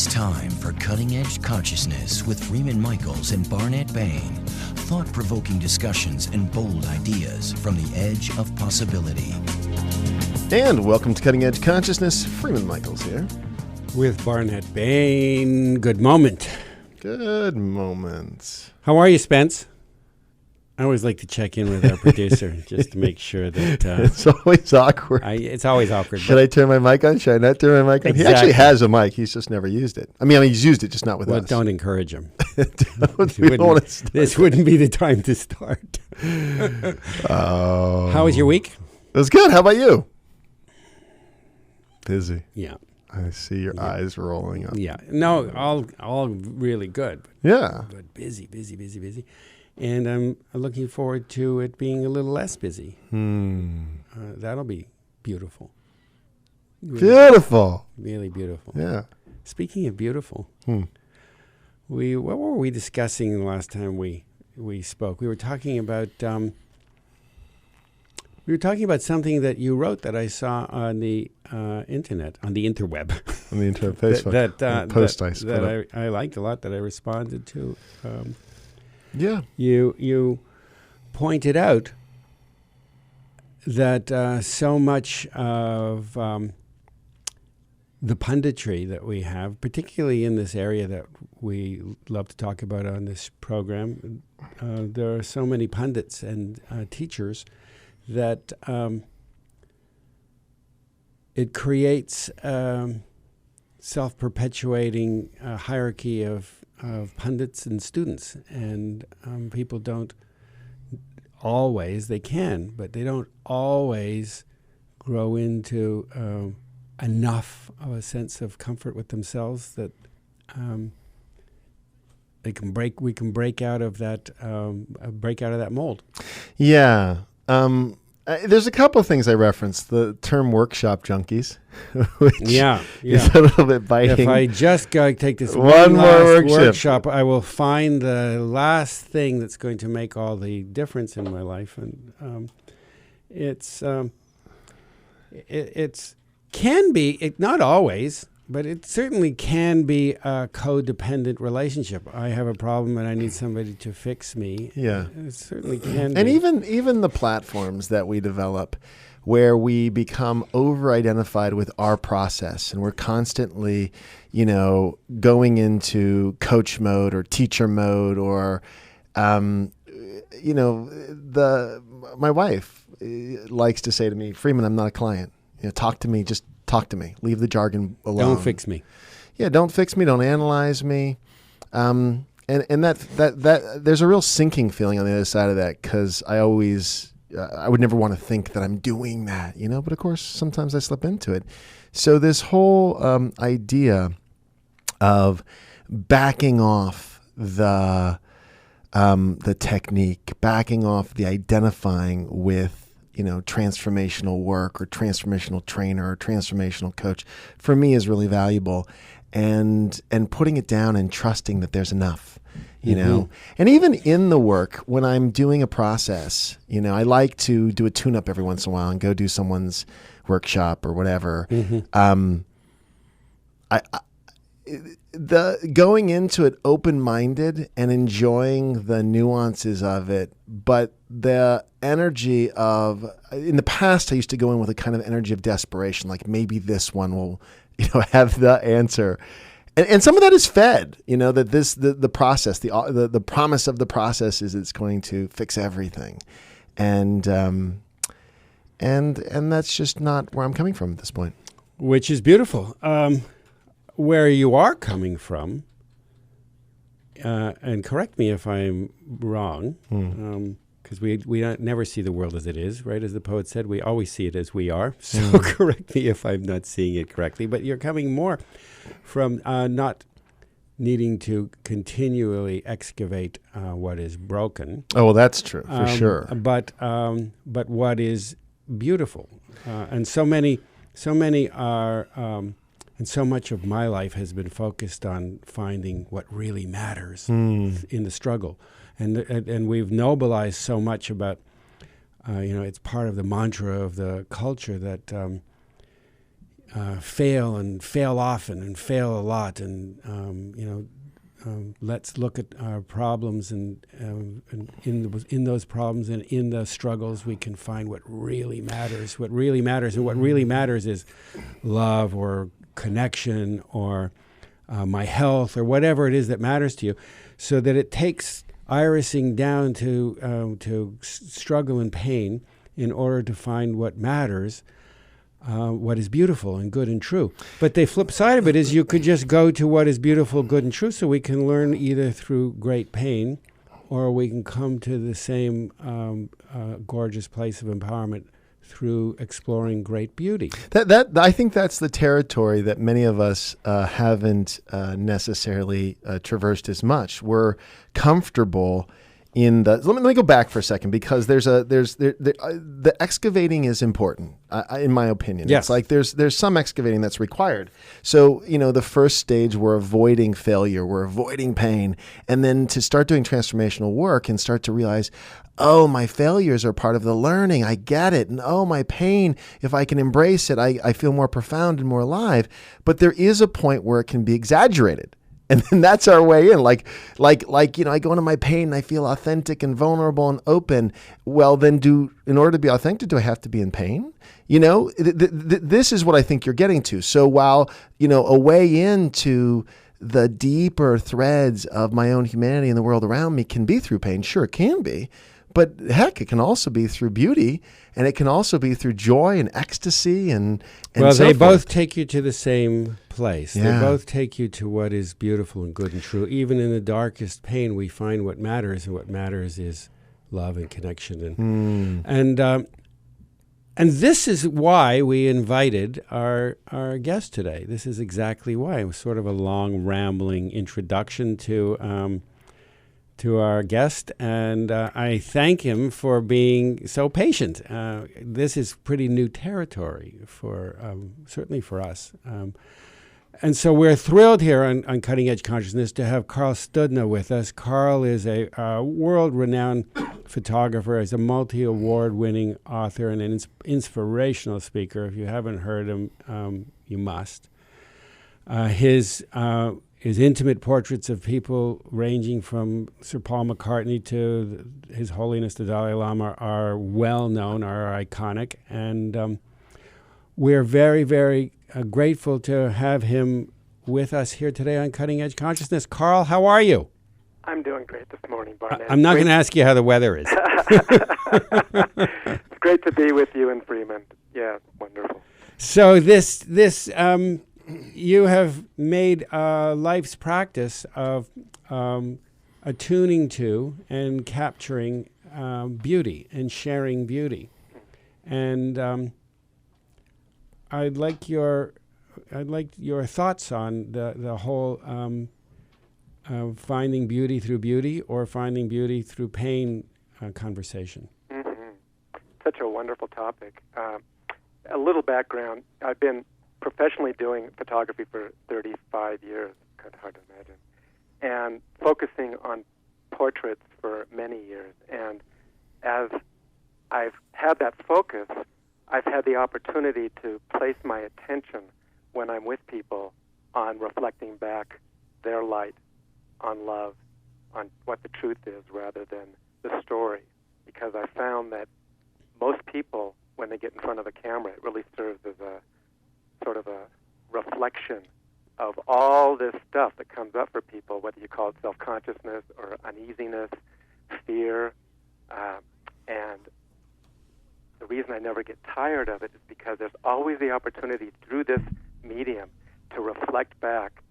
It's time for Cutting Edge Consciousness with Freeman Michaels and Barnet Bain. Thought-provoking discussions and bold ideas from the edge of possibility. And welcome to Cutting Edge Consciousness. Freeman Michaels here. With Barnet Bain. Good moment. Good moment. How are you, Spence? I always like to check in with our producer just to make sure that... it's always awkward. It's always awkward. Should I turn my mic on? Should I not turn my mic on? Exactly. He actually has a mic. He's just never used it. I mean, he's used it, just not with us. Well, don't encourage him. This wouldn't be the time to start. How was your week? It was good. How about you? Busy. Yeah. I see your eyes rolling up. Yeah. No, all really good. Yeah. But busy. And I'm looking forward to it being a little less busy. That'll be beautiful. Beautiful. Really beautiful. Yeah. Speaking of beautiful, what were we discussing the last time we spoke? We were talking about something that you wrote that I saw on the internet, on the interweb. On the internet, Facebook. that I liked a lot, that I responded to. Yeah. You pointed out that so much of the punditry that we have, particularly in this area that we love to talk about on this program, there are so many pundits and teachers that it creates self-perpetuating hierarchy of pundits and students, and people don't always, they can, but they don't always grow into enough of a sense of comfort with themselves that we can break out of that mold. Yeah. There's a couple of things I referenced. The term workshop junkies, which is a little bit biting. If I just take this one more workshop, I will find the last thing that's going to make all the difference in my life. And it's can be, not always, but it certainly can be a codependent relationship. I have a problem and I need somebody to fix me. Yeah. It certainly can and be. even the platforms that we develop where we become over-identified with our process and we're constantly, going into coach mode or teacher mode or, my wife likes to say to me, Freeman, I'm not a client. Talk to me, just talk to me. Leave the jargon alone. Don't fix me. Yeah, don't fix me. Don't analyze me. And that there's a real sinking feeling on the other side of that because I would never want to think that I'm doing that, But of course, sometimes I slip into it. So this whole idea of backing off the technique, backing off the identifying with transformational work or transformational trainer or transformational coach for me is really valuable, and putting it down and trusting that there's enough, and even in the work when I'm doing a process, I like to do a tune-up every once in a while and go do someone's workshop or whatever. The going into it open-minded and enjoying the nuances of it, but the energy of, in the past I used to go in with a kind of energy of desperation, like maybe this one will, have the answer, and some of that is fed, that the process, the promise of the process is it's going to fix everything, and that's just not where I'm coming from at this point. Which is beautiful. Where you are coming from, and correct me if I'm wrong, because we never see the world as it is, right? As the poet said, we always see it as we are. So correct me if I'm not seeing it correctly. But you're coming more from not needing to continually excavate what is broken. Oh, well, that's true, for sure. But what is beautiful. And so many are... And so much of my life has been focused on finding what really matters in the struggle. And we've nobilized so much about, it's part of the mantra of the culture that fail and fail often and fail a lot, and let's look at our problems, and in those problems and in the struggles we can find what really matters. What really matters, and what really matters is love or connection or my health or whatever it is that matters to you. So that it takes irising down to struggle and pain in order to find what matters. What is beautiful and good and true. But the flip side of it is you could just go to what is beautiful, good, and true, so we can learn either through great pain or we can come to the same gorgeous place of empowerment through exploring great beauty. That I think that's the territory that many of us haven't necessarily traversed as much. We're comfortable in the. Let me go back for a second, because the excavating is important, in my opinion. Yes. It's like there's some excavating that's required. So the first stage, we're avoiding failure, we're avoiding pain, and then to start doing transformational work and start to realize, oh, my failures are part of the learning. I get it. And oh, my pain, if I can embrace it, I feel more profound and more alive. But there is a point where it can be exaggerated. And then that's our way in. Like, I go into my pain and I feel authentic and vulnerable and open. Well, then in order to be authentic, do I have to be in pain? This is what I think you're getting to. So while, a way into the deeper threads of my own humanity and the world around me can be through pain. Sure, it can be. But heck, it can also be through beauty, and it can also be through joy and ecstasy and well, so they forth. both take you to the same place. Yeah. They both take you to what is beautiful and good and true. Even in the darkest pain, we find what matters, and what matters is love and connection. And this is why we invited our guest today. This is exactly why. It was sort of a long, rambling introduction to our guest, and I thank him for being so patient. This is pretty new territory certainly for us. And so we're thrilled here on Cutting Edge Consciousness to have Carl Studna with us. Carl is a world-renowned photographer, is a multi-award-winning author and an inspirational speaker. If you haven't heard him, you must. His intimate portraits of people ranging from Sir Paul McCartney to His Holiness the Dalai Lama are well known, are iconic, and we're very, very grateful to have him with us here today on Cutting Edge Consciousness. Carl, how are you? I'm doing great this morning, Barnet. I'm not going to ask you how the weather is. It's great to be with you and Freeman. Yeah, wonderful. So this you have made life's practice of attuning to and capturing beauty and sharing beauty, and I'd like your thoughts on the whole finding beauty through beauty or finding beauty through pain conversation. Mm-hmm. Such a wonderful topic. A little background: I've been professionally doing photography for 35 years, kind of hard to imagine, and focusing on portraits for many years. And as I've had that focus, I've had the opportunity to place my attention when I'm with people on reflecting back their light on love, on what the truth is rather than the story. Because I found that most people, when they get in front of a camera, it really serves as a sort of a reflection of all this stuff that comes up for people, whether you call it self-consciousness or uneasiness, fear. And the reason I never get tired of it is because there's always the opportunity through this medium to reflect back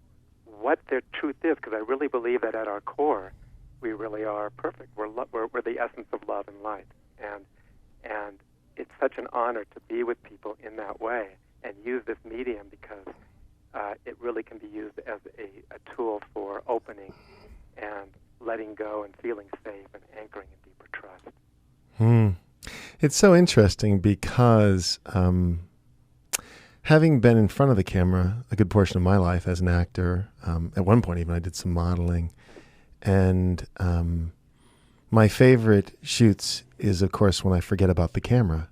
what their truth is, because I really believe that at our core, we really are perfect. We're the essence of love and light. And it's such an honor to be with people in that way and use this medium, because it really can be used as a tool for opening and letting go and feeling safe and anchoring in deeper trust. It's so interesting because having been in front of the camera a good portion of my life as an actor, at one point even I did some modeling, and my favorite shoots is, of course, when I forget about the camera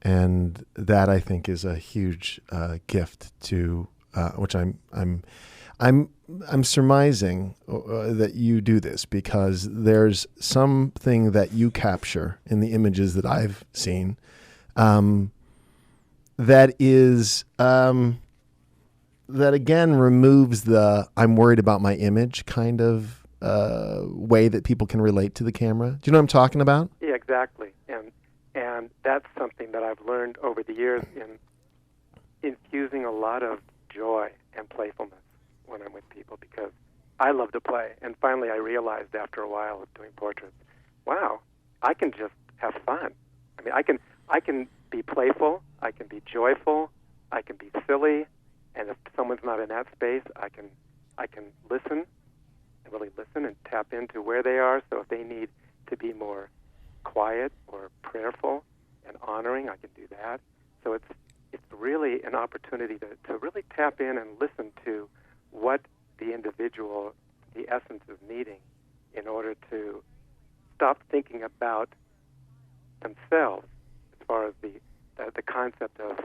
And that, I think, is a huge gift to which I'm surmising that you do this, because there's something that you capture in the images that I've seen that is that again removes the "I'm worried about my image" kind of way that people can relate to the camera. Do you know what I'm talking about? Yeah, exactly. And that's something that I've learned over the years in infusing a lot of joy and playfulness when I'm with people, because I love to play. And finally I realized after a while of doing portraits, wow, I can just have fun. I mean, I can be playful, I can be joyful, I can be silly, and if someone's not in that space, I can listen and really listen and tap into where they are. So if they need to be more quiet or prayerful and honoring, I can do that. So it's really an opportunity to really tap in and listen to what the individual, the essence, is needing in order to stop thinking about themselves as far as the concept of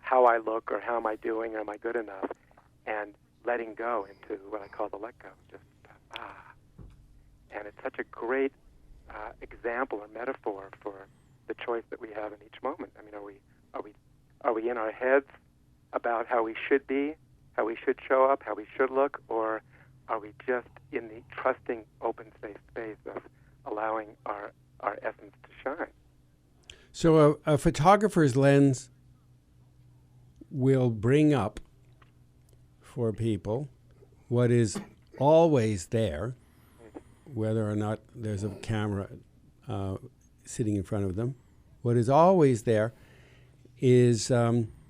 how I look or how am I doing or am I good enough, and letting go into what I call the let go. Just and it's such a great example or metaphor for the choice that we have in each moment. I mean, are we in our heads about how we should be, how we should show up, how we should look, or are we just in the trusting, open, safe space of allowing our essence to shine? So a photographer's lens will bring up for people what is always there, whether or not there's a camera sitting in front of them. What is always there is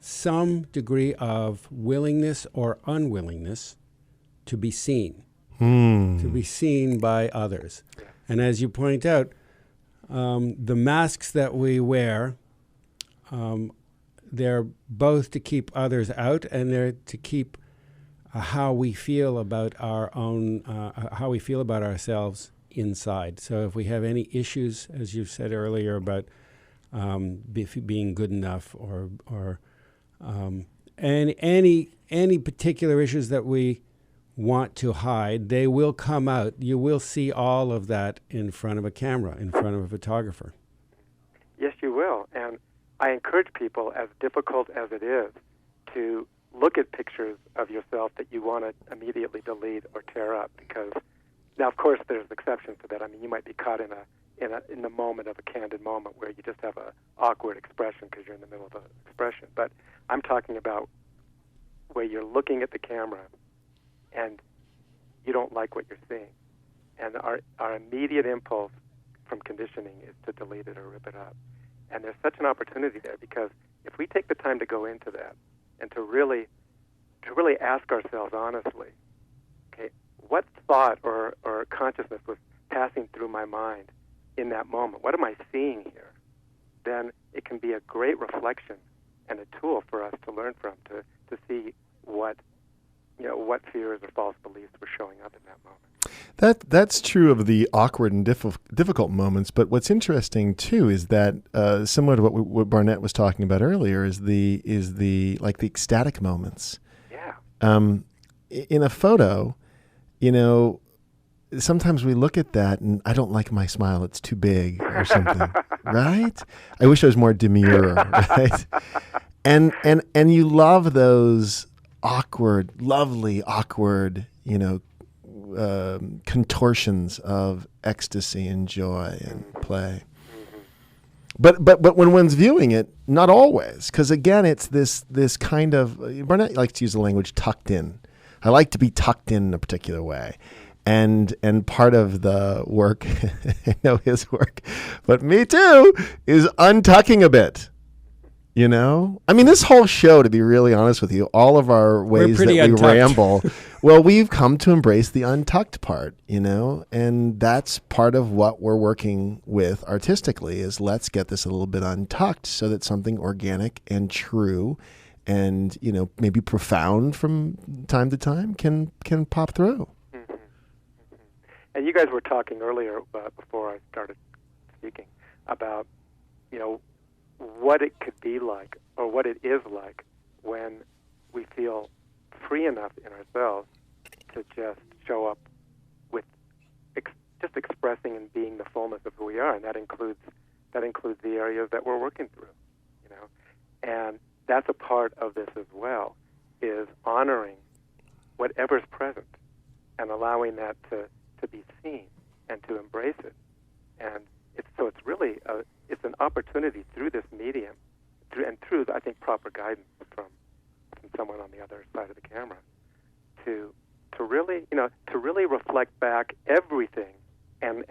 some degree of willingness or unwillingness to be seen, to be seen by others. And as you point out, the masks that we wear, they're both to keep others out, and they're to keep how we feel about our own, how we feel about ourselves inside. So if we have any issues, as you said earlier, about being good enough, or any particular issues that we want to hide, they will come out. You will see all of that in front of a camera, in front of a photographer. Yes, you will. And I encourage people, as difficult as it is, to look at pictures of yourself that you want to immediately delete or tear up, because now, of course, there's exceptions to that. I mean, you might be caught in the moment of a candid moment where you just have an awkward expression because you're in the middle of an expression. But I'm talking about where you're looking at the camera and you don't like what you're seeing. And our immediate impulse from conditioning is to delete it or rip it up. And there's such an opportunity there, because if we take the time to go into that and to really ask ourselves honestly, okay, what thought or consciousness was passing through my mind in that moment? What am I seeing here? Then it can be a great reflection and a tool for us to learn from, to see what fears or false beliefs were showing up in that moment. That's true of the awkward and difficult moments. But what's interesting too is that similar to what Barnett was talking about earlier is the like the ecstatic moments. Yeah. In a photo, sometimes we look at that and I don't like my smile; it's too big or something, right? I wish I was more demure, right? And you love those lovely awkward, contortions of ecstasy and joy and play. But when one's viewing it, not always, because again, it's this kind of, Barnett likes to use the language tucked in. I like to be tucked in a particular way. And part of the work, I know his work, but me too, is untucking a bit. I mean, this whole show, to be really honest with you, all of our ways that we untucked. ramble, well, we've come to embrace the untucked part, and that's part of what we're working with artistically is let's get this a little bit untucked so that something organic and true and, maybe profound from time to time can pop through. Mm-hmm. And you guys were talking earlier before I started speaking about, what it could be like, or what it is like, when we feel free enough in ourselves to just show up with just expressing and being the fullness of who we are, and that includes the areas that we're working through, you know. And that's a part of this as well, is honoring whatever's present and allowing that to be seen and to embrace it. And it's really it's an opportunity through this medium, through I think proper guidance from someone on the other side of the camera, to really reflect back everything and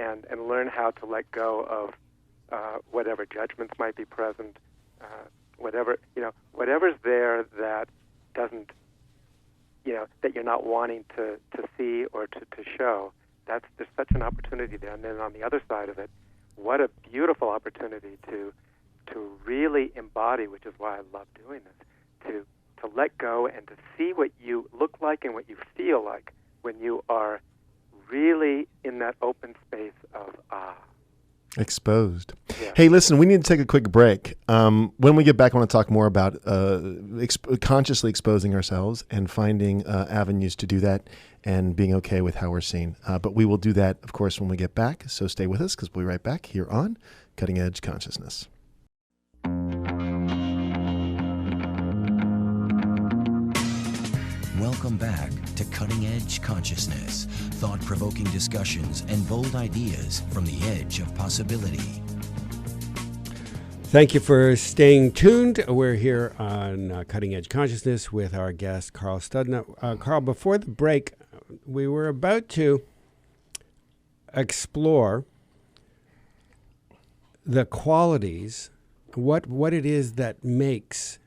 learn how to let go of whatever judgments might be present, whatever's there that doesn't, that you're not wanting to see or to show. There's such an opportunity there. And then on the other side of it, what a beautiful opportunity to really embody, which is why I love doing this, to let go and to see what you look like and what you feel like when you are really in that open space of exposed. Yeah. Hey, listen, we need to take a quick break. When we get back, I want to talk more about consciously exposing ourselves and finding avenues to do that and being okay with how we're seen. But we will do that, of course, when we get back. So stay with us, because we'll be right back here on Cutting Edge Consciousness. Welcome back to Cutting Edge Consciousness, thought-provoking discussions and bold ideas from the edge of possibility. Thank you for staying tuned. We're here on Cutting Edge Consciousness with our guest, Carl Studna. Carl, before the break, we were about to explore the qualities, what it is that makes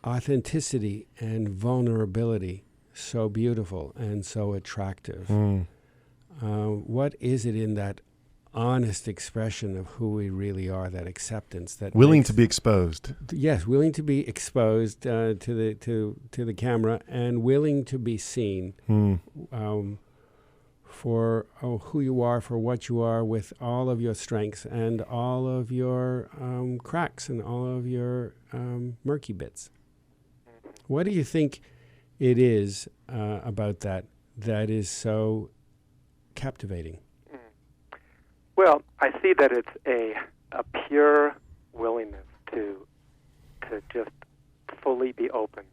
authenticity and vulnerability so beautiful and so attractive. What is it in that honest expression of who we really are, that acceptance, that willing to be exposed? Yes, willing to be exposed to the camera and willing to be seen for who you are, for what you are, with all of your strengths and all of your cracks and all of your murky bits. What do you think it is about that is so captivating? Well, I see that it's a pure willingness to just fully be open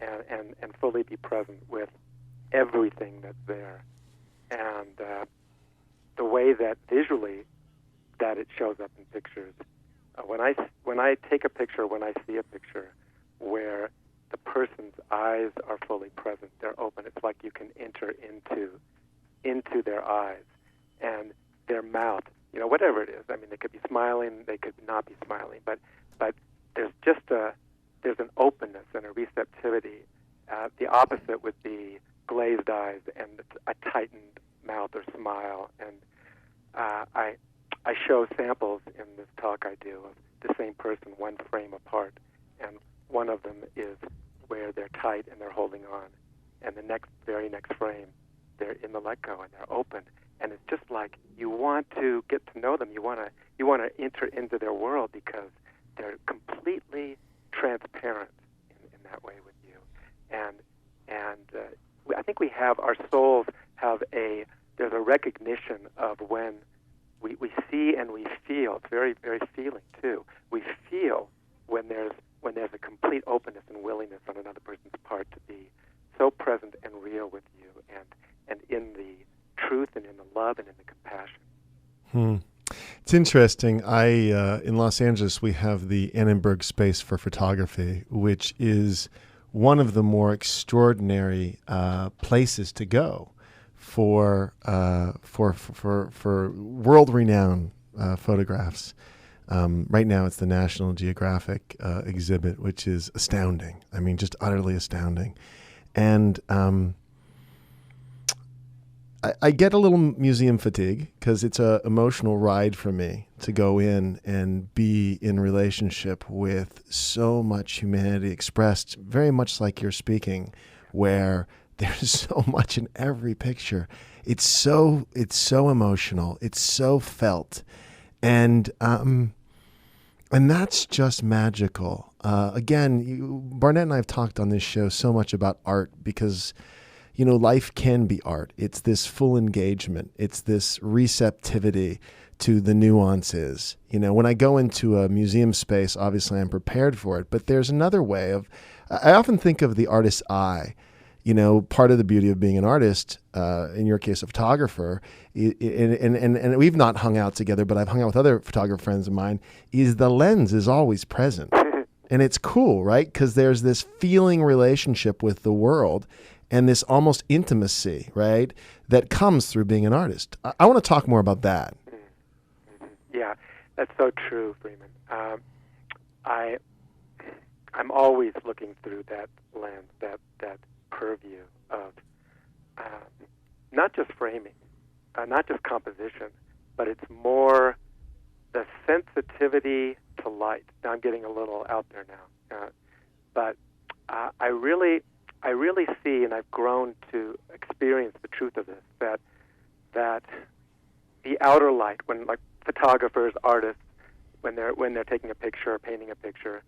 and fully be present with everything that's there, and the way that visually that it shows up in pictures. When I take a picture, when I see a picture where the person's eyes are fully present, they're open. It's like you can enter into their eyes, and their mouth, whatever it is. I mean, they could be smiling, they could not be smiling, but there's just there's an openness and a receptivity. The opposite would be glazed eyes and a tightened mouth or smile. And I show samples in this talk I do of the same person, one frame apart, and one of them is where they're tight and they're holding on, and the very next frame, they're in the let go and they're open. And it's just like you want to get to know them. You want to enter into their world because they're completely transparent in that way with you. And I think we have, our souls have there's a recognition of when we see and we feel. It's very, very feeling too. We feel when there's a complete openness and willingness on another person's part to be so present and real with you, and in the truth and in the love and in the compassion. It's interesting. In Los Angeles, we have the Annenberg Space for Photography, which is one of the more extraordinary places to go for world-renowned photographs. Right now, it's the National Geographic exhibit, which is astounding. I mean, just utterly astounding. And I get a little museum fatigue because it's an emotional ride for me to go in and be in relationship with so much humanity expressed, very much like you're speaking, where there's so much in every picture. It's so emotional. It's so felt. And And that's just magical. Again, Barnett and I have talked on this show so much about art because, life can be art. It's this full engagement. It's this receptivity to the nuances. When I go into a museum space, obviously I'm prepared for it, but there's another way I often think of the artist's eye. Part of the beauty of being an artist, in your case, a photographer, and we've not hung out together, but I've hung out with other photographer friends of mine, is the lens is always present. And it's cool, right? Because there's this feeling relationship with the world and this almost intimacy, right, that comes through being an artist. I want to talk more about that. Yeah, that's so true, Freeman. I'm always looking through that lens, that purview of not just framing, not just composition, but it's more the sensitivity to light. Now I'm getting a little out there now, but I really see, and I've grown to experience the truth of this, that the outer light, when like photographers, artists, when they're taking a picture or painting a picture,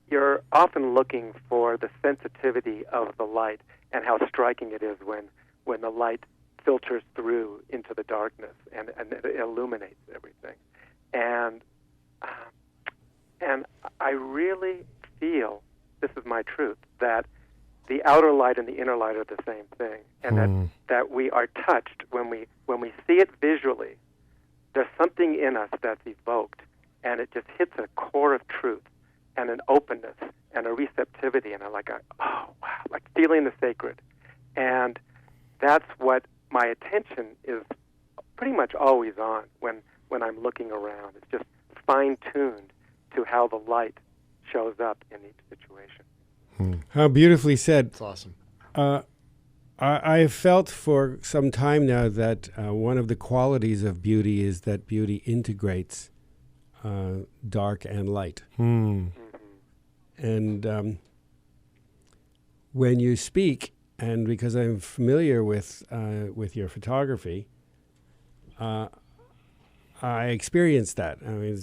you're often looking for the sensitivity of the light and how striking it is when the light filters through into the darkness and it illuminates everything. And I really feel, this is my truth, that the outer light and the inner light are the same thing, and that we are touched when we see it visually. There's something in us that's evoked, and it just hits a core of truth and an openness and a receptivity and like feeling the sacred. And that's what my attention is pretty much always on when I'm looking around. It's just fine-tuned to how the light shows up in each situation. How beautifully said. That's awesome. I've felt for some time now that one of the qualities of beauty is that beauty integrates dark and light. And when you speak, and because I'm familiar with your photography, I experience that. I mean,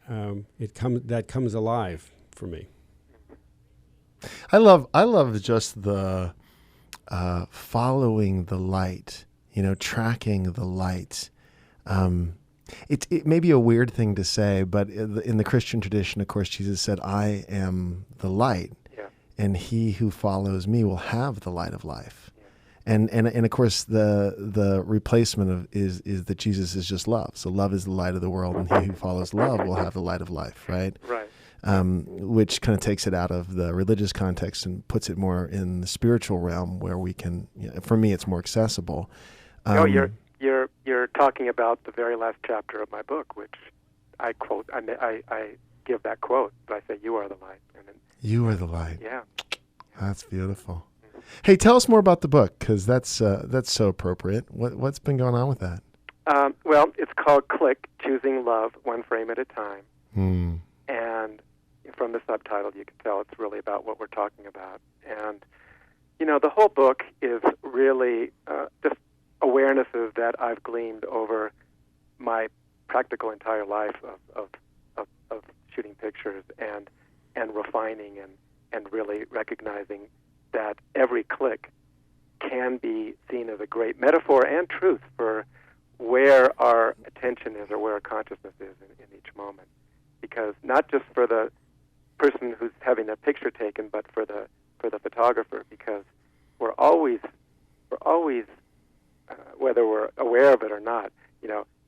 that comes alive for me. I love just the following the light, tracking the light. It may be a weird thing to say, but in the Christian tradition, of course, Jesus said, "I am the light, and he who follows me will have the light of life." And of course, the replacement is that Jesus is just love. So love is the light of the world, and he who follows love will have the light of life, right? Right. Which kind of takes it out of the religious context and puts it more in the spiritual realm where we can, for me, it's more accessible. You're talking about the very last chapter of my book, which I quote. I give that quote, but I say, "You are the light." You are the light. Yeah. That's beautiful. Hey, tell us more about the book, because that's so appropriate. What's been going on with that? Well, it's called Click, Choosing Love One Frame at a Time. And from the subtitle, you can tell it's really about what we're talking about. And, the whole book is really just awarenesses that I've gleaned over my practical entire life of shooting pictures and refining and really recognizing that every click can be seen as a great metaphor and truth for where our attention is or where our consciousness is in each moment. Because not just for the person who's having that picture taken, but for the photographer, because we're always whether we're aware of it or not,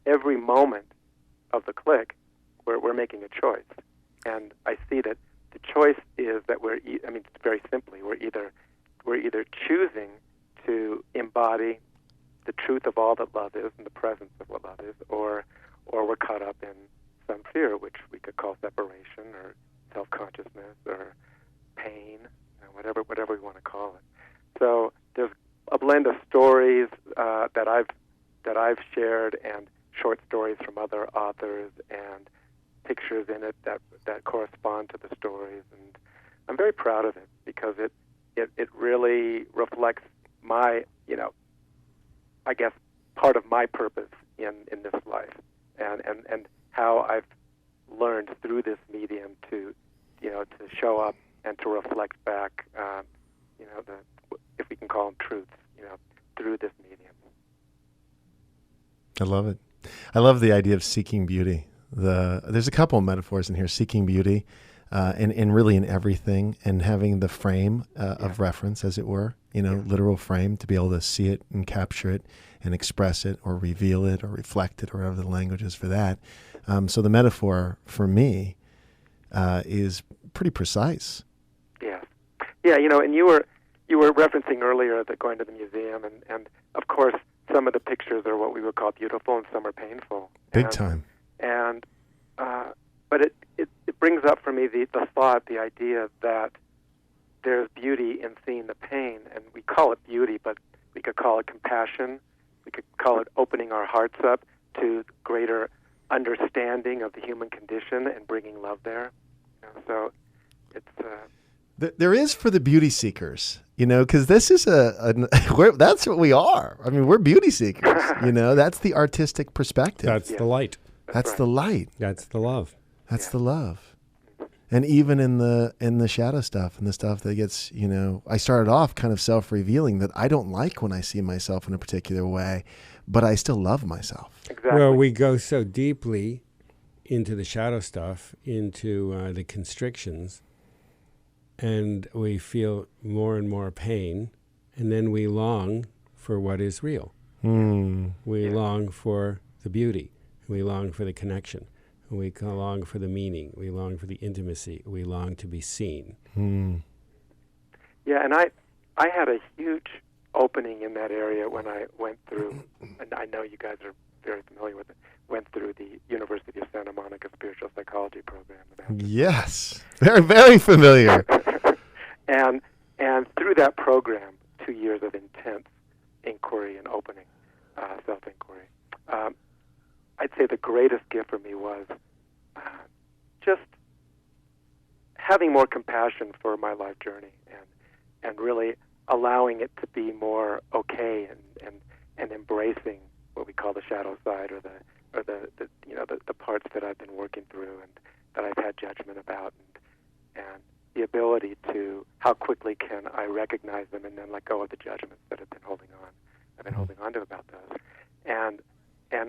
every moment of the click, we're making a choice. And I see that the choice is that very simply, we're either choosing to embody the truth of all that love is and the presence of what love is, or we're caught up in some fear, which we could call separation or self-consciousness or pain, whatever we want to call it. So there's a blend of stories that I've shared and short stories from other authors and pictures in it that correspond to the stories, and I'm very proud of it because it really reflects my, I guess, part of my purpose in this life and how I've learned through this medium to, to show up and to reflect back, if we can call them truths, through this medium. I love it. I love the idea of seeking beauty. There's a couple of metaphors in here: seeking beauty, and really in everything, and having the frame of reference, as it were, literal frame to be able to see it and capture it and express it or reveal it or reflect it, or whatever the language is for that. So the metaphor for me is pretty precise. Yeah. Yeah, and you were referencing earlier that going to the museum, and of course some of the pictures are what we would call beautiful and some are painful. Big time. And but it brings up for me the thought, the idea that there's beauty in seeing the pain, and we call it beauty, but we could call it compassion. We could call it opening our hearts up to greater understanding of the human condition and bringing love there. So it's... There is for the beauty seekers, because this is that's what we are. I mean, we're beauty seekers, that's the artistic perspective. That's the light. That's the light. That's the love. That's the love. And even in the shadow stuff and the stuff that gets, I started off kind of self-revealing that I don't like when I see myself in a particular way, but I still love myself. Exactly. Well, we go so deeply into the shadow stuff, into the constrictions, and we feel more and more pain, and then we long for what is real. We long for the beauty. We long for the connection. We long for the meaning. We long for the intimacy. We long to be seen. Yeah, and I had a huge opening in that area when I went through, and I know you guys are very familiar with it, went through the University of Santa Monica Spiritual Psychology program. Yes, very, very familiar. And through that program, 2 years of intense inquiry and opening, self-inquiry, I'd say the greatest gift for me was just having more compassion for my life journey and really allowing it to be more okay and embracing what we call the shadow side or the parts that I've been working through and that I've had judgment about and the ability to how quickly can I recognize them and then let go of the judgments that I've been holding on to about those. And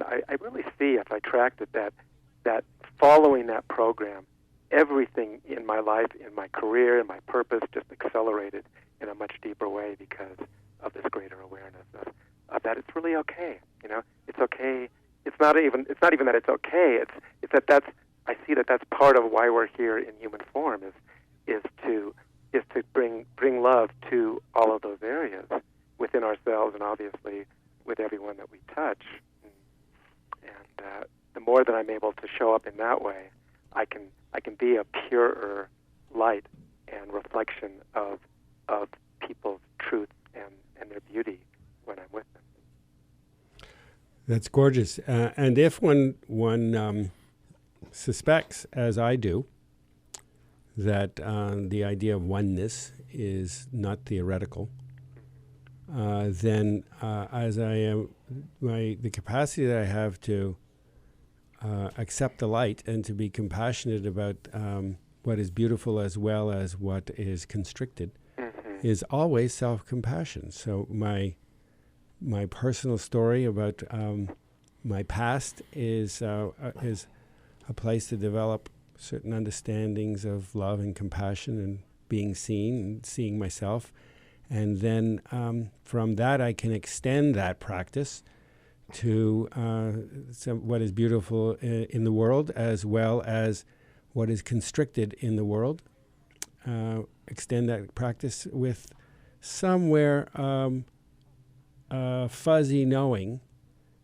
I really see, if I tracked it, that following that program, everything in my life, in my career, in my purpose, just accelerated in a much deeper way because of this greater awareness of that it's really okay. It's okay. It's not even that it's okay. It's that I see that's part of why we're here in human form is to bring love to all of those areas within ourselves and obviously with everyone that we touch. And the more that I'm able to show up in that way, I can be a purer light and reflection of people's truth and their beauty when I'm with them. That's gorgeous. And if one suspects, as I do, that the idea of oneness is not theoretical, then as I am, the capacity that I have to accept the light and to be compassionate about what is beautiful as well as what is constricted is always self-compassion. So my personal story about my past is a place to develop certain understandings of love and compassion and being seen and seeing myself. And then from that, I can extend that practice to what is beautiful in the world as well as what is constricted in the world. Extend that practice with somewhere fuzzy knowing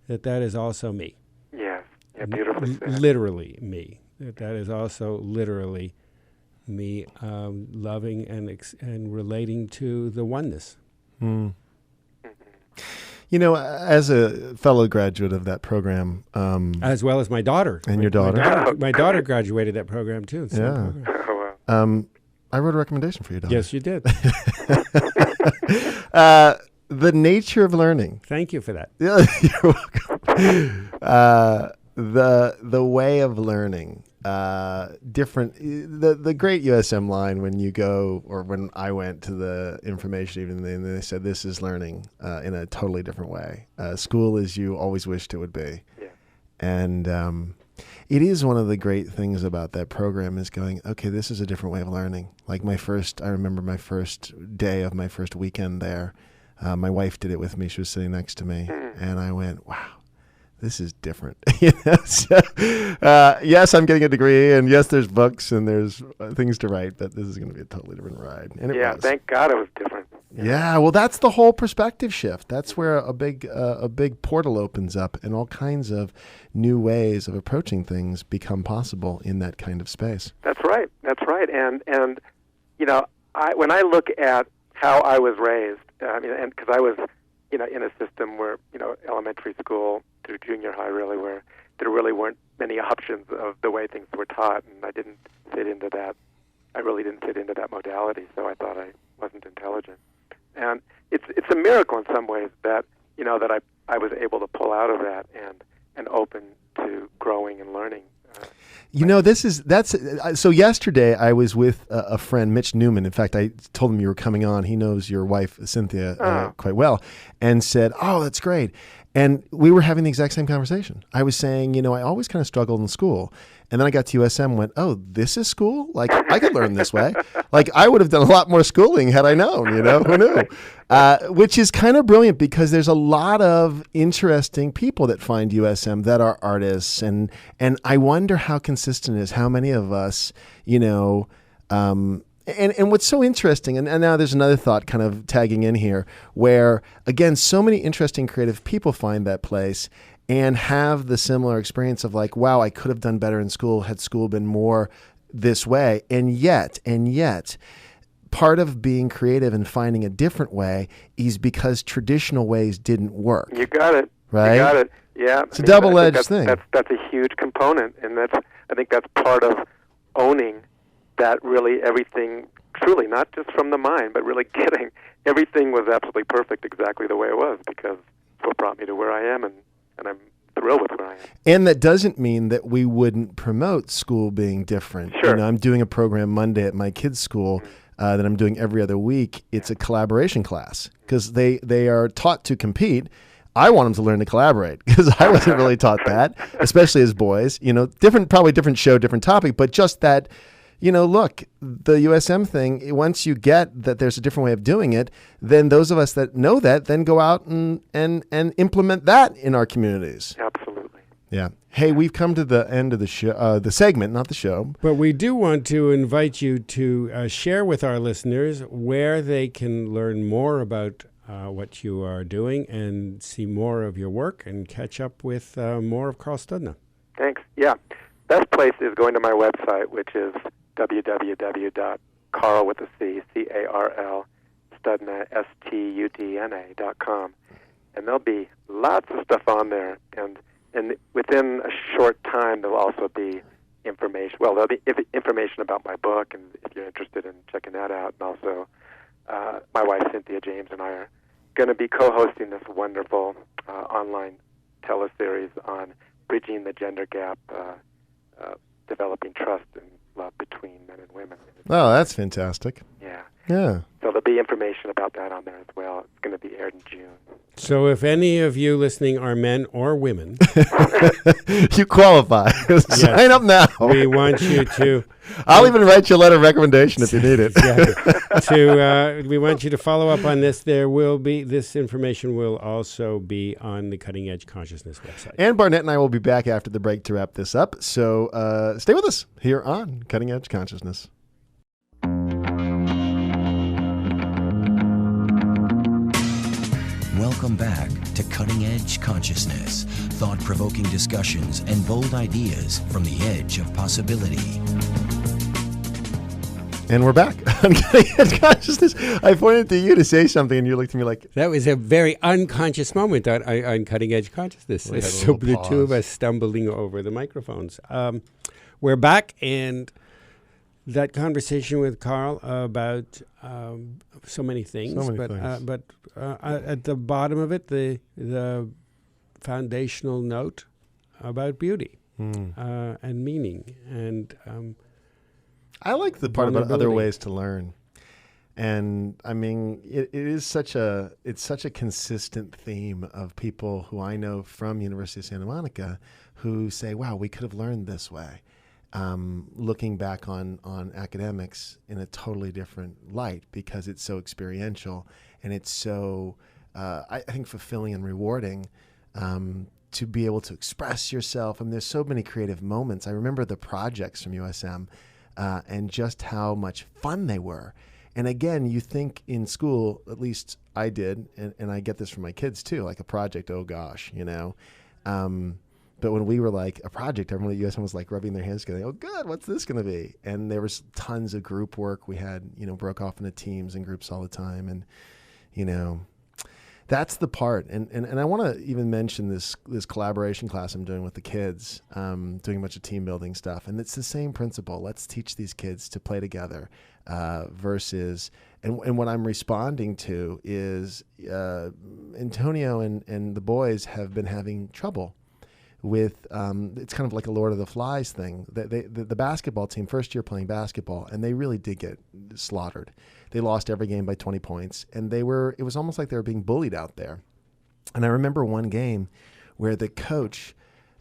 that is also me. Yeah, beautifully said. Literally me. That is also literally me loving and relating to the oneness. As a fellow graduate of that program, as well as my daughter and your daughter, my daughter graduated that program too. Yeah. Oh, wow. I wrote a recommendation for your daughter. Yes, you did. The nature of learning. Thank you for that. Yeah, you're welcome. The way of learning different. The great USM line when you go, or when I went to the information evening, and they said this is learning in a totally different way. School as you always wished it would be. Yeah. And it is one of the great things about that program is going, okay, this is a different way of learning. Like I remember my first day of my first weekend there. My wife did it with me. She was sitting next to me, and I went, wow. This is different. Yes, I'm getting a degree, and yes, there's books and there's things to write, but this is going to be a totally different ride. And it was. Thank God it was different. Yeah, well, that's the whole perspective shift. That's where a big portal opens up, and all kinds of new ways of approaching things become possible in that kind of space. That's right. And when I look at how I was raised, and because I was, in a system where, elementary school through junior high really where there really weren't many options of the way things were taught, and I didn't fit into that. I really didn't fit into that modality, so I thought I wasn't intelligent. And it's a miracle in some ways that, that I was able to pull out of that and open to growing and learning. So yesterday I was with a friend, Mitch Newman. In fact, I told him you were coming on. He knows your wife, Cynthia, quite well, and said, oh, that's great. And we were having the exact same conversation. I was saying, I always kind of struggled in school. And then I got to USM and went, oh, this is school? Like, I could learn this way. Like, I would have done a lot more schooling had I known, who knew? Which is kind of brilliant because there's a lot of interesting people that find USM that are artists. And I wonder how consistent it is, how many of us, And what's so interesting, and now there's another thought kind of tagging in here, where, again, so many interesting creative people find that place and have the similar experience of like, wow, I could have done better in school had school been more this way. And yet, part of being creative and finding a different way is because traditional ways didn't work. You got it. Right? You got it. Yeah. It's a double-edged thing. That's a huge component, and I think that's part of owning that really everything, truly, not just from the mind, but really getting everything was absolutely perfect exactly the way it was, because it's what brought me to where I am, and I'm thrilled with where I am. And that doesn't mean that we wouldn't promote school being different. Sure. I'm doing a program Monday at my kids' school that I'm doing every other week. It's a collaboration class because they are taught to compete. I want them to learn to collaborate because I wasn't really taught that, especially as boys. Probably different show, different topic, but just that. Look, the USM thing, once you get that there's a different way of doing it, then those of us that know that then go out and implement that in our communities. Absolutely. Yeah. Hey, we've come to the end of the show, the segment, not the show. But we do want to invite you to share with our listeners where they can learn more about what you are doing and see more of your work and catch up with more of Carl Studna. Thanks. Yeah. Best place is going to my website, which is www.carl with a C, C-A-R-L, Studna, STUDNA.com. And there'll be lots of stuff on there. And within a short time, there'll also be information. Well, there'll be information about my book, and if you're interested in checking that out. And also, my wife, Cynthia James, and I are going to be co-hosting this wonderful online teleseries on bridging the gender gap, developing trust and love between men and women. Oh, that's fantastic. Yeah. Yeah. So there'll be information about that on there as well. It's going to be aired in June. So if any of you listening are men or women, you qualify. Sign up now. We want you to. I'll even write you a letter of recommendation if you need it. We want you to follow up on this. This information will also be on the Cutting Edge Consciousness website. And Barnett and I will be back after the break to wrap this up. So stay with us here on Cutting Edge Consciousness. Welcome back to Cutting Edge Consciousness, thought-provoking discussions and bold ideas from the edge of possibility. And we're back on Cutting Edge Consciousness. I pointed to you to say something, and you looked at me like... That was a very unconscious moment on Cutting Edge Consciousness. So the two of us stumbling over the microphones. We're back, and that conversation with Carl about so many things. But at the bottom of it, the foundational note about beauty. and meaning. And I like the part about other vulnerability. ways to learn. And I mean, it is such a consistent theme of people who I know from University of Santa Monica who say, wow, we could have learned this way. Looking back on academics in a totally different light because it's so experiential and it's so, I think, fulfilling and rewarding to be able to express yourself. I mean, there's so many creative moments. I remember the projects from USM and just how much fun they were. And again, you think in school, at least I did, and I get this from my kids too, like a project, oh gosh, you know. But when we were like a project, everyone at USM was like rubbing their hands together. Oh, good, what's this going to be? And there was tons of group work. We had, broke off into teams and groups all the time. And, that's the part. And I want to even mention this collaboration class I'm doing with the kids, doing a bunch of team building stuff. And it's the same principle. Let's teach these kids to play together versus, and what I'm responding to is Antonio and the boys have been having trouble with, it's kind of like a Lord of the Flies thing. The basketball team, first year playing basketball, and they really did get slaughtered. They lost every game by 20 points, and it was almost like they were being bullied out there. And I remember one game where the coach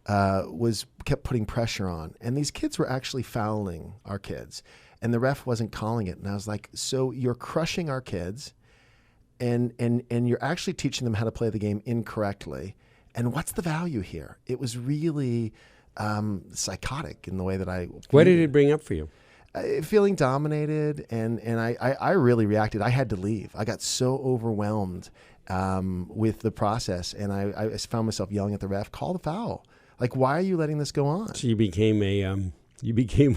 kept putting pressure on, and these kids were actually fouling our kids, and the ref wasn't calling it. And I was like, so you're crushing our kids, and you're actually teaching them how to play the game incorrectly. And what's the value here? It was really psychotic in the way that I... What did it bring up for you? Feeling dominated, and I really reacted. I had to leave. I got so overwhelmed with the process, and I found myself yelling at the ref, call the foul. Like, why are you letting this go on? So you became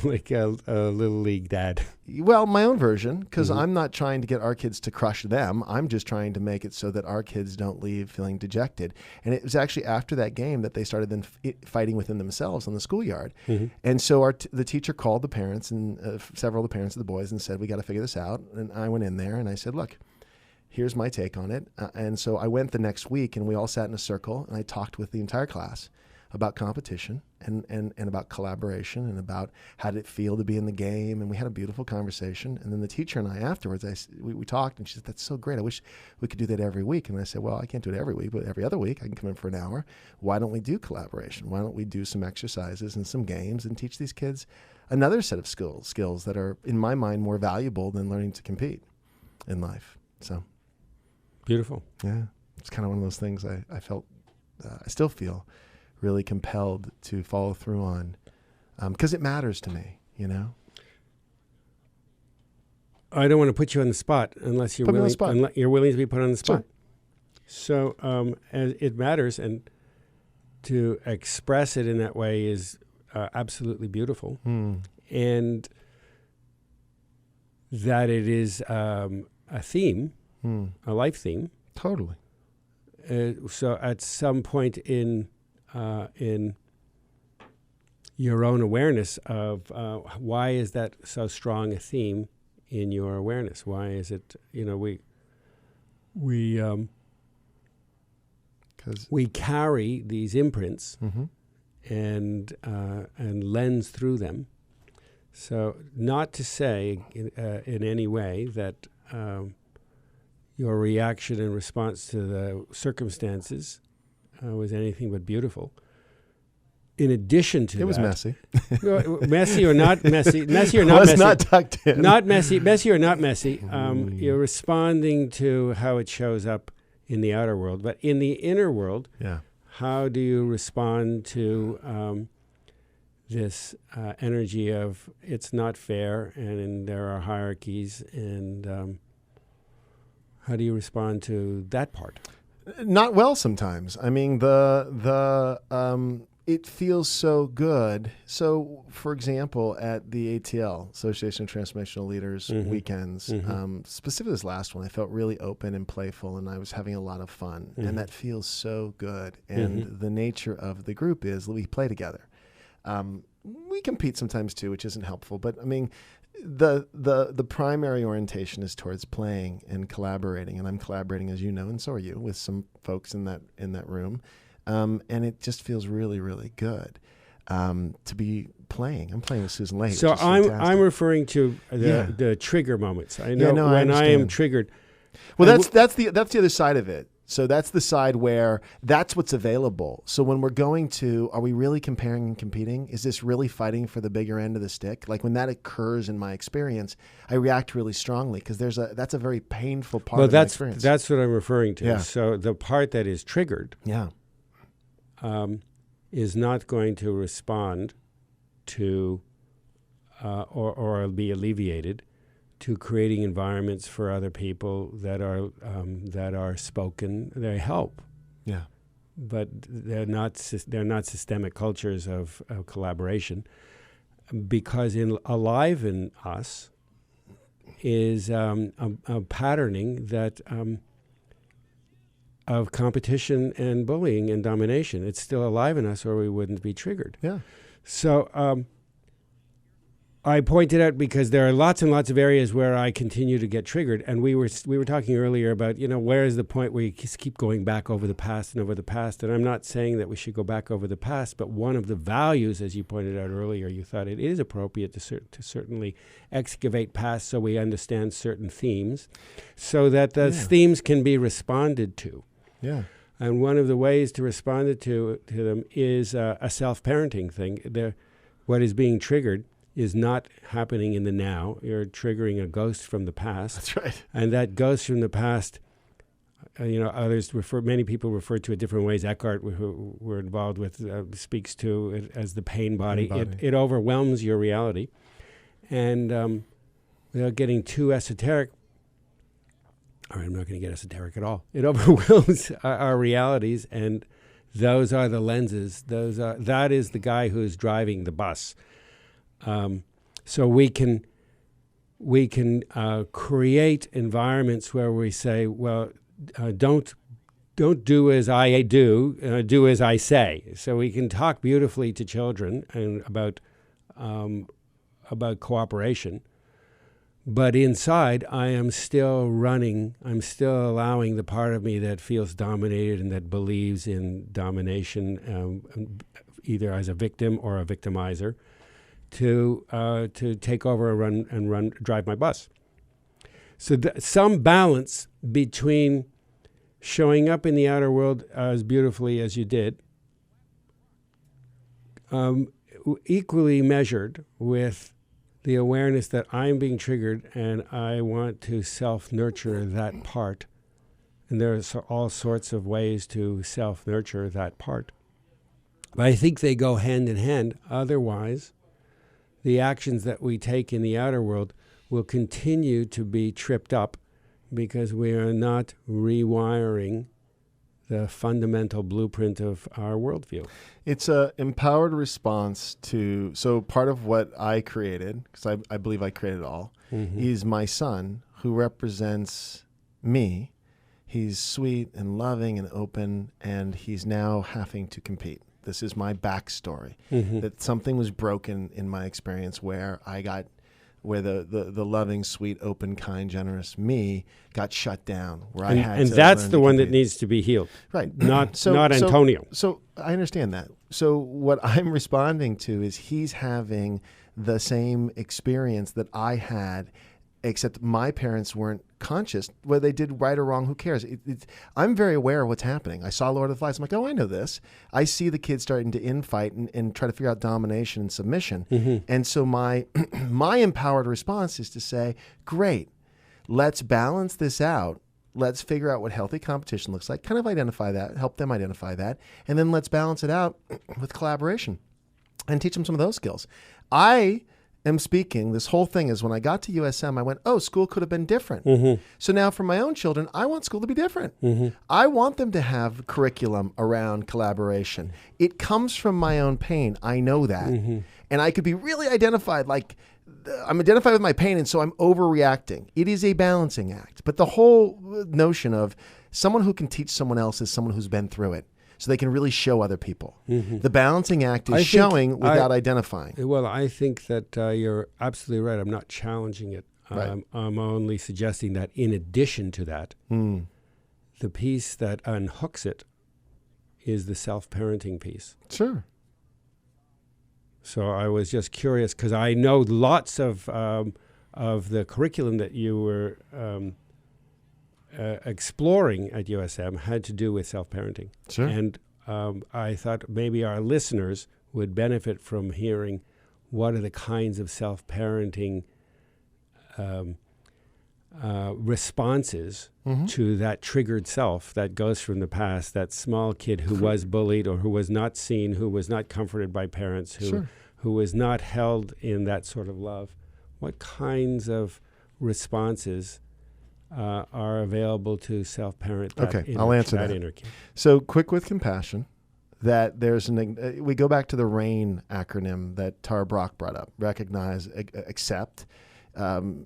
like a little league dad. Well, my own version, because I'm not trying to get our kids to crush them. I'm just trying to make it so that our kids don't leave feeling dejected. And it was actually after that game that they started then fighting within themselves on the schoolyard. And so the teacher called the parents and several of the parents of the boys and said, we got to figure this out. And I went in there and I said, look, here's my take on it. And so I went the next week and we all sat in a circle and I talked with the entire class about competition and about collaboration and about how did it feel to be in the game. And we had a beautiful conversation. And then the teacher and I afterwards, we talked and she said, that's so great. I wish we could do that every week. And I said, well, I can't do it every week, but every other week I can come in for an hour. Why don't we do collaboration? Why don't we do some exercises and some games and teach these kids another set of skills that are, in my mind, more valuable than learning to compete in life. So beautiful. Yeah. It's kind of one of those things I felt, I still feel really compelled to follow through on, because it matters to me, I don't want to put you on the spot unless you're willing to be put on the spot. Sure. So it matters, and to express it in that way is absolutely beautiful, and that it is a theme, a life theme. Totally. So at some point in your own awareness of why is that so strong a theme in your awareness? Why is it, we carry these imprints and lens through them. So not to say in any way that your reaction and response to the circumstances was anything but beautiful. In addition to it was messy. Messy or not messy, messy or not was messy. not tucked in. Not messy, messy or not messy. You're responding to how it shows up in the outer world. But in the inner world, how do you respond to this energy of it's not fair and there are hierarchies, and how do you respond to that part? Not well sometimes. I mean, it feels so good. So, for example, at the ATL, Association of Transformational Leaders weekends, specifically this last one, I felt really open and playful, and I was having a lot of fun, and that feels so good. And the nature of the group is we play together. We compete sometimes too, which isn't helpful, but I mean, the primary orientation is towards playing and collaborating, and I'm collaborating, as you know, and so are you, with some folks in that room, and it just feels really, really good. to be playing. I'm playing with Susan Leahy. So which is I'm fantastic. referring to Yeah. the trigger moments. I know no, I when I am understand. triggered. Well, I that's the other side of it. So that's the side where that's what's available. So when we're going to, are we really comparing and competing? Is this really fighting for the bigger end of the stick? Like when that occurs in my experience, I react really strongly because that's a very painful part of my experience. That's what I'm referring to. Yeah. So the part that is triggered Yeah. is not going to respond to or be alleviated to creating environments for other people that are spoken. They help, Yeah. but they're not systemic cultures of collaboration, because alive in us is a patterning that of competition and bullying and domination. It's still alive in us, or we wouldn't be triggered. Yeah. So I pointed out because there are lots and lots of areas where I continue to get triggered, and we were talking earlier about, where is the point where you just keep going back over the past and over the past, and I'm not saying that we should go back over the past, but one of the values, as you pointed out earlier, you thought it is appropriate to certainly excavate past so we understand certain themes, so that those themes can be responded to. Yeah. And one of the ways to respond to them is a self-parenting thing. What is being triggered is not happening in the now. You're triggering a ghost from the past. That's right. And that ghost from the past, many people refer to it different ways. Eckhart, who we're involved with, speaks to it as the pain body. It overwhelms your reality. And without getting too esoteric, all right, I'm not going to get esoteric at all. It overwhelms our realities, and those are the lenses. That is the guy who's driving the bus. So we can create environments where we say, well, don't do as I do, do as I say. So we can talk beautifully to children and about cooperation. But inside, I am still running. I'm still allowing the part of me that feels dominated and that believes in domination, either as a victim or a victimizer, to take over and drive my bus. So some balance between showing up in the outer world as beautifully as you did, equally measured with the awareness that I'm being triggered and I want to self-nurture that part. And there's all sorts of ways to self-nurture that part. But I think they go hand in hand. Otherwise, the actions that we take in the outer world will continue to be tripped up because we are not rewiring the fundamental blueprint of our worldview. It's a empowered response to, so part of what I created, because I believe I created it all, is my son, who represents me. He's sweet and loving and open, and he's now having to compete. This is my backstory, that something was broken in my experience where the loving, sweet, open, kind, generous me got shut down. And that's the one that needs to be healed. Right. Not Antonio. So I understand that. So what I'm responding to is he's having the same experience that I had, except my parents weren't conscious. Whether they did right or wrong, who cares? I'm very aware of what's happening. I saw Lord of the Flies. I'm like, oh, I know this. I see the kids starting to infight and try to figure out domination and submission. And so my empowered response is to say, great, let's balance this out. Let's figure out what healthy competition looks like, kind of identify that, help them identify that, and then let's balance it out with collaboration and teach them some of those skills. I am speaking, this whole thing is when I got to USM, I went, oh, school could have been different. So now for my own children, I want school to be different. I want them to have curriculum around collaboration. It comes from my own pain. I know that. And I could be really identified, like I'm identified with my pain, and so I'm overreacting. It is a balancing act. But the whole notion of someone who can teach someone else is someone who's been through it, so they can really show other people. The balancing act is showing without identifying. Well, I think that you're absolutely right. I'm not challenging it. Right. I'm only suggesting that in addition to that, the piece that unhooks it is the self-parenting piece. Sure. So I was just curious because I know lots of the curriculum that you were exploring at USM had to do with self-parenting. Sure. And I thought maybe our listeners would benefit from hearing what are the kinds of self-parenting responses to that triggered self that goes from the past, that small kid who was bullied or who was not seen, who was not comforted by parents, who was not held in that sort of love. What kinds of responses are available to self-parent that I'll answer that. inner kid? So quick with compassion, that there's we go back to the RAIN acronym that Tara Brach brought up: recognize, accept,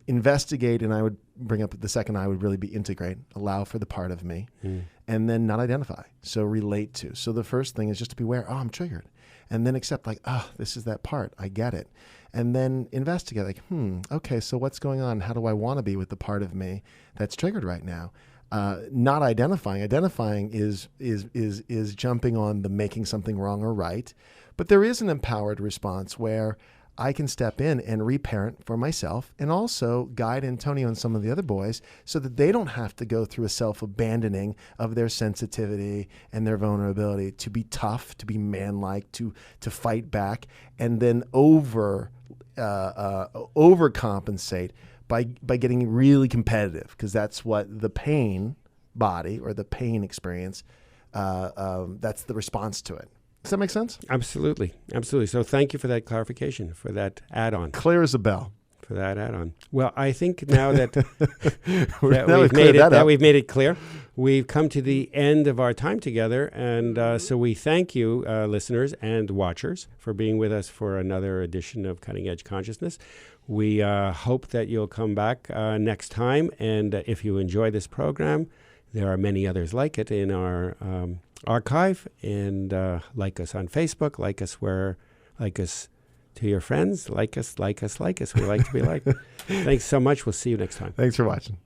investigate, and I would bring up the second I would really be integrate, allow for the part of me, and then not identify. So relate to. So the first thing is just to be aware, I'm triggered. And then accept, like, this is that part. I get it. And then investigate, like, okay, so what's going on? How do I want to be with the part of me that's triggered right now? Not identifying. Identifying is jumping on the making something wrong or right. But there is an empowered response where I can step in and reparent for myself and also guide Antonio and some of the other boys so that they don't have to go through a self-abandoning of their sensitivity and their vulnerability, to be tough, to be man-like, to fight back, and then overcompensate by getting really competitive, because that's what the pain body or the pain experience, that's the response to it. Does that make sense? Absolutely. Absolutely. So thank you for that clarification, for that add-on. Clear as a bell. For that add-on. Well, I think now that, we've made it clear, we've come to the end of our time together. And so we thank you, listeners and watchers, for being with us for another edition of Cutting Edge Consciousness. We hope that you'll come back next time. And if you enjoy this program, there are many others like it in our archive, and like us on Facebook, like us to your friends, like us. We like to be liked. Thanks so much. We'll see you next time. Thanks for watching.